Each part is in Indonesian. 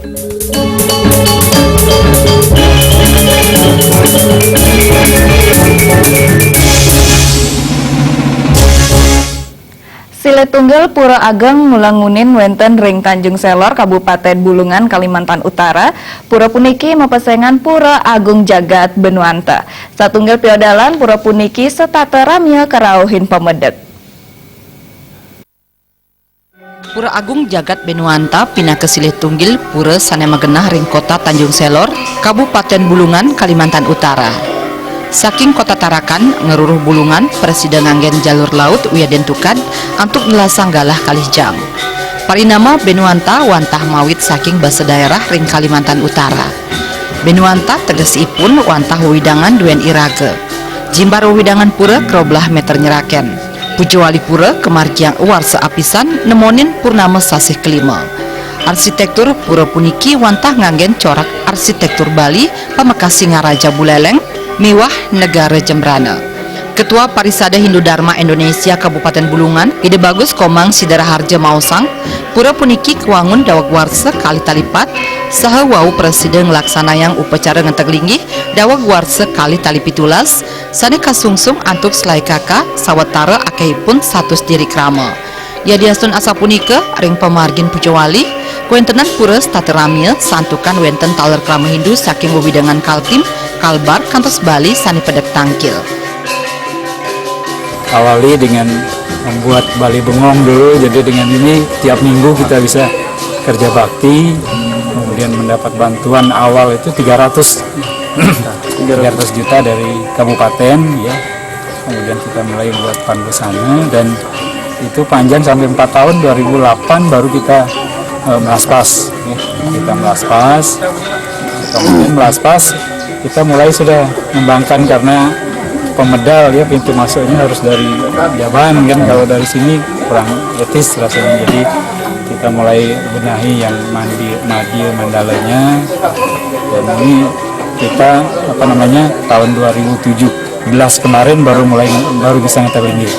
Sile tunggal Pura Ageng ngulangunin wenten ring Tanjung Selor, Kabupaten Bulungan, Kalimantan Utara. Pura puniki mepesengan Pura Agung Jagat Benuanta. Satunggal piodalan Pura puniki setata ramya karauhin pemedek. Pura Agung Jagat Benuanta pindah ke Silih Tunggil Pura Sanemagenah ring kota Tanjung Selor, Kabupaten Bulungan, Kalimantan Utara. Saking kota Tarakan, ngeruruh Bulungan, Presiden nganggen jalur laut Wiyaden Tukad, antuk gelasang galah Kalihjang. Parinama Benuanta wantah mawit saking basa daerah ring Kalimantan Utara. Benuanta tegesipun wantah widangan duen irage. Jimbar widangan pura keroblah meter nyeraken. Pujuwali pura kemargiang uar seapisan nemonin purnama sasih kelima. Arsitektur pura puniki wantah nganggen corak arsitektur Bali pamekasi ngaraja buleleng miwah negara Jembrana. Ketua Parisada Hindu Dharma Indonesia Kabupaten Bulungan, Ide Bagus Komang Sidaraharja Mausang, pura puniki kewangun dawag warsa kali talipat, saha wau presiden ngelaksanayan upacara ngenteglinggih dawag warsa kali tali pitulas, sane kasungsung antuk selai kaka, sawatara akaipun satus diri krama. Yadiasun asapunika, ring pemargin Pujawali, kuentenan pura stateramil, santukan wenten taler krama Hindu saking wewidangan kaltim, kalbar, kantos Bali, sani pedek tangkil. Awali dengan membuat Bali Bengong dulu, jadi dengan ini tiap minggu kita bisa kerja bakti, kemudian mendapat bantuan awal itu 300 juta dari kabupaten, ya. Kemudian kita mulai buat panbusana dan itu panjang sampai 4 tahun, 2008 baru kita melaspas, ya. Kita melaspas, kemudian melaspas kita mulai sudah mengembangkan karena pemedal, ya, pintu masuknya harus dari Jaban kan, kalau dari sini kurang etis rasanya, jadi kita mulai benahi yang madi mandalanya, dan ini kita tahun 2017 kemarin baru bisa ngetelinggih.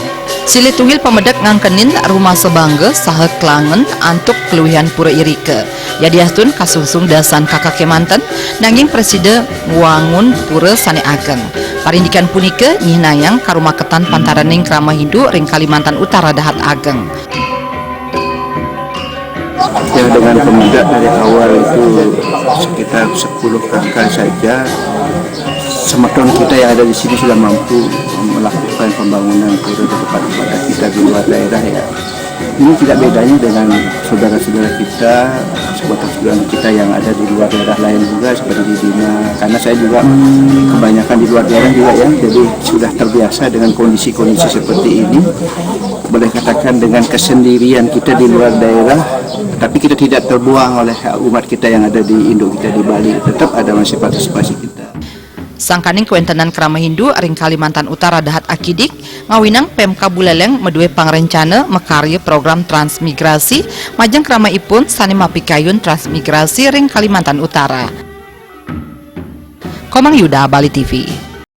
Silih Tunggil pemedak ngangkenin rumah sebangga saha Klangen antuk keluhian pura irike. Yadiastun kasungsung dasan kakak kemanten nanging presiden wangun pura sane ageng. Parindikan punike nyih nayang karumaketan pantaraning krama Hindu ring Kalimantan Utara dahat ageng. Ya, dengan pemuda dari awal itu sekitar 10 kakak saja, semeton kita yang ada di sini sudah mampu melakukan pembangunan pura di tempat-tempat kita di luar daerah, ya. Ini tidak bedanya dengan saudara-saudara kita, saudara-saudara kita yang ada di luar daerah lain juga seperti di Bima. Karena saya juga kebanyakan di luar daerah juga, ya, jadi sudah terbiasa dengan kondisi-kondisi seperti ini. Boleh katakan dengan kesendirian kita di luar daerah, tapi kita tidak terbuang oleh umat kita yang ada di Indo, kita di Bali. Tetap ada masih partisipasi kita. Sangkaning kuentenan krama Hindu ring Kalimantan Utara dahat akidik ngawinang Pemka Buleleng medue pangrencana mekarya program transmigrasi majeng krama ipun sani mapikayun transmigrasi ring Kalimantan Utara. Komang Yuda, Bali TV.